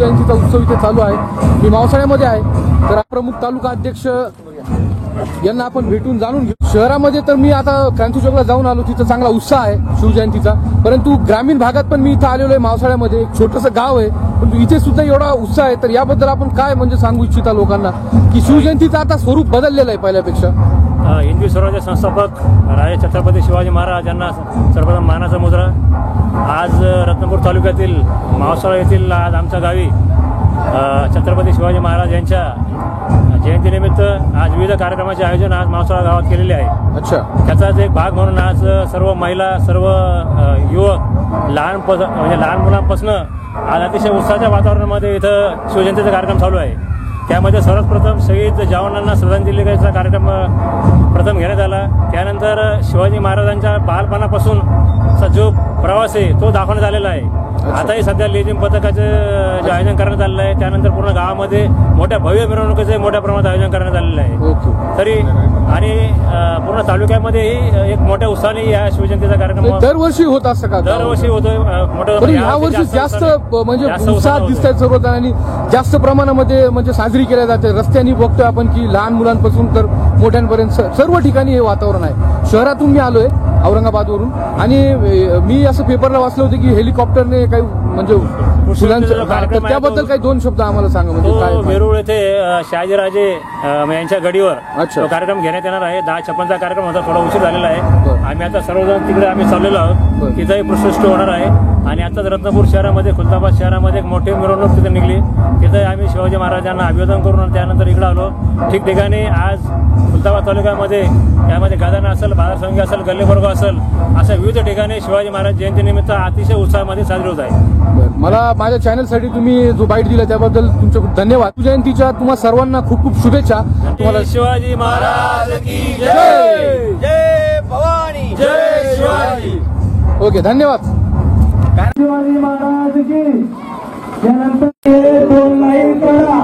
शिवजयंतीचा उत्सव इथे चालू आहे। मी मावसाळ्यामध्ये आहे, तर प्रमुख तालुका अध्यक्ष यांना आपण भेटून जाणून घेऊ। शहरामध्ये तर मी आता क्रांती चौकला जाऊन आलो, तिथं चांगला उत्साह आहे शिवजयंतीचा, परंतु ग्रामीण भागात पण मी इथं आलेलो आहे। मावसाळ्यामध्ये एक छोटंसं गाव आहे, परंतु इथे सुद्धा एवढा उत्साह आहे। तर याबद्दल आपण काय म्हणजे सांगू इच्छिता लोकांना की शिवजयंतीचं आता स्वरूप बदललेलं आहे पहिल्यापेक्षा? हिंदवी स्वराज्य संस्थापक राजे छत्रपती शिवाजी महाराज यांना सर्वप्रथम मानाचा मुद्रा। आज रत्नापूर तालुक्यातील मावसाळा येथील आज आमच्या गावी छत्रपती शिवाजी महाराज यांच्या जयंतीनिमित्त आज विविध कार्यक्रमाचे आयोजन आज मावसाळा गावात केलेले आहे। अच्छा, त्याचाच एक भाग म्हणून आज सर्व महिला, सर्व युवक, लहान मुलांपासून आज अतिशय उत्साहाच्या वातावरणामध्ये इथं शिवजयंतीचा कार्यक्रम चालू आहे। त्यामध्ये सर्वात प्रथम शहीद जवानांना श्रद्धांजली देण्याचा कार्यक्रम प्रथम घेण्यात आला। त्यानंतर शिवाजी महाराजांच्या बालपणापासून जो प्रवास आहे तो दाखवण्यात आलेला आहे। आताही सध्या लेझिम पथकाचं जे आयोजन करण्यात आलेलं आहे, त्यानंतर पूर्ण गावामध्ये मोठ्या भव्य मिरवणुकीचे मोठ्या प्रमाणात आयोजन करण्यात आलेलं आहे। तरी आणि पूर्ण तालुक्यामध्येही एक मोठ्या उत्साहाने या शिवजयंतीचा कार्यक्रम दरवर्षी होत असतं का? दरवर्षी होतोय मोठ्या, पण ह्या वर्षी जास्त म्हणजे उत्साहात दिसत आहेत सर्वजण आणि जास्त प्रमाणामध्ये म्हणजे साजरी केल्या जाते। रस्त्यांनी बघतोय आपण की लहान मुलांपासून तर मोठ्यांपर्यंत सर्व ठिकाणी हे वातावरण आहे। शहरातून मी आलोय औरंगाबादवरून, आणि मी असं पेपरला वाचलं होतं की हेलिकॉप्टरने काही म्हणजे फुलांचं, त्याबद्दल काही दोन शब्द आम्हाला सांगा। म्हणजे काय वेरूळ येथे शहाजीराजे यांच्या गडीवर तो कार्यक्रम घेण्यात येणार आहे। 10:56चा कार्यक्रम होता, थोडा उशीर झालेला आहे। आम्ही आता सर्वजण तिकडे आम्ही चाललेलो आहोत, तिथंही पुष्पवृष्टी होणार आहे। आणि आताच रत्नापूर शहरामध्ये, खुलताबाद शहरामध्ये एक मोठी मिरवणूक तिथे निघली, तिथे आम्ही शिवाजी महाराजांना अभिवादन करून त्यानंतर इकडे आलो। ठिकठिकाणी आज खुलताबाद तालुक्यामध्ये त्यामध्ये गादाना असेल, बाजारसंघी असेल, गल्लीवर्ग असेल, अशा विविध ठिकाणी शिवाजी महाराज जयंतीनिमित्त अतिशय उत्साहामध्ये साजरी होत आहे। मला माझ्या चॅनलसाठी तुम्ही जो बाईट दिला त्याबद्दल तुमचे खूप धन्यवाद। जयंतीच्या तुम्हा सर्वांना खूप खूप शुभेच्छा। तुम्हाला शिवाजी महाराज की जय, जय भवानी, जय शिवाजी। ओके, धन्यवाद। शिवाजी महाराज की यानंतर दोन लाईन करा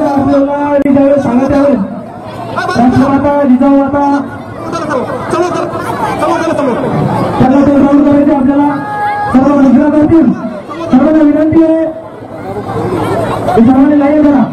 आपल्याला सांगत आहे राष्ट्रमाता जिजामाता त्यांना ते चालू करायचे। आपल्याला सर्व मुद्रा करतील, सर्वांना विनंती आहे सर्वांनी लाईन करा।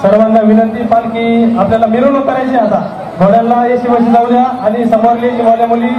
सर्वांना विनंती, पालखी आपल्याला मिरवणूक करायची। आता घोड्यांना एसी बशी जाऊ द्या आणि समोरली मुले मुली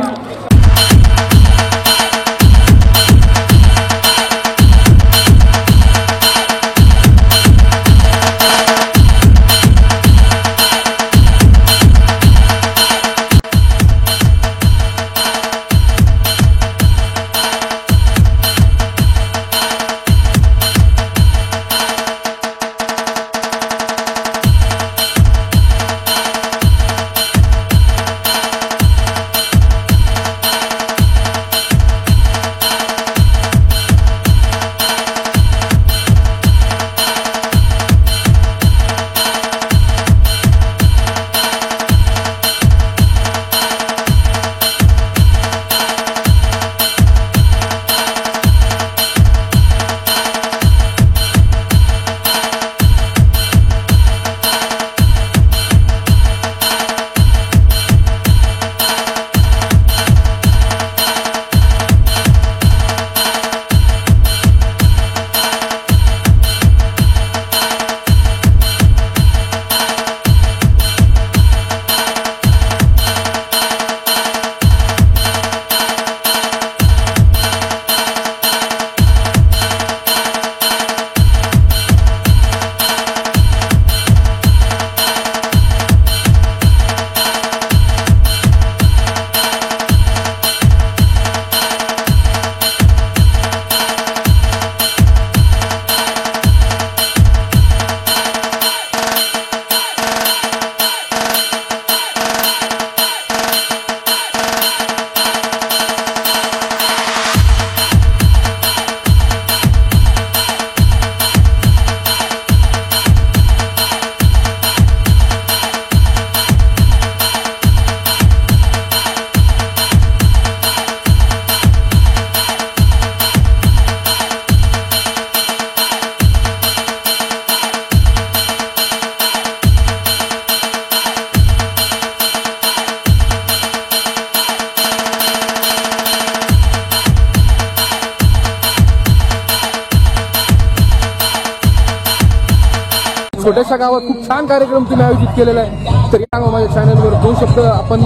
छोट्याशा गावात खूप छान कार्यक्रम तुम्ही आयोजित केलेला आहे. तरी सांगा माझ्या चॅनलवर 2 शब्द आपण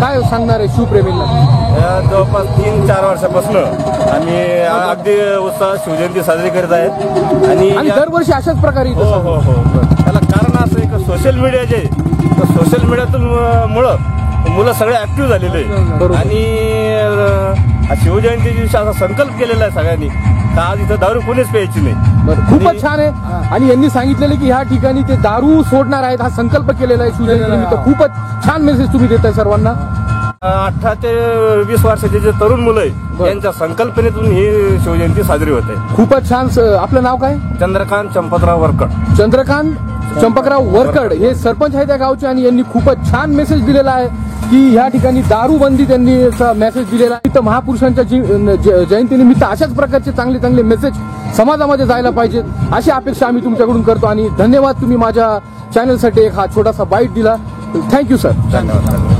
काय सांगणार आहे शिवप्रेमींना? या जवळपास 3-4 वर्षापासून आम्ही अगदी उत्साह शिवजयंती साजरी करत आहेत आणि आणि दरवर्षी अशाच प्रकारे इथं हो हो हो त्याला कारण असं आहे की सोशल मीडिया जे सोशल मीडियातून मुळे मुलं सगळे ऍक्टिव्ह झालेले बरोबर. आहे आणि शिवजयंती दिवशी असा संकल्प केलेला आहे सगळ्यांनी का आज इथं दारू कोणीच प्यायची नाही. बरं, खूपच छान आहे. आणि यांनी सांगितलेलं की ह्या ठिकाणी ते दारू सोडणार आहेत, हा संकल्प केलेला आहे शिवजयंती निमित्त. खूपच छान मेसेज तुम्ही देताय सर्वांना. 18 ते 20 वर्षाचे जे तरुण मुलं आहे बरं. यांच्या संकल्पनेतून ही शिवजयंती साजरी होते. खूपच छान. आपलं नाव काय? चंद्रकांत चंपतराव वरकड. चंद्रकांत चंपकराव वरकड हे सरपंच आहेत त्या गावचे आणि यांनी खूपच छान मेसेज दिलेला आहे की ह्या ठिकाणी दारूबंदी त्यांनी मेसेज दिलेला आहे. तर महापुरुषांच्या जयंतीनिमित्त अशाच प्रकारचे चांगले चांगले मेसेज समाजामध्ये जायला पाहिजेत अशी अपेक्षा आम्ही तुमच्याकडून करतो. आणि धन्यवाद, तुम्ही माझ्या चॅनलसाठी एक हा छोटासा बाईट दिला. Thank you sir. धन्यवाद.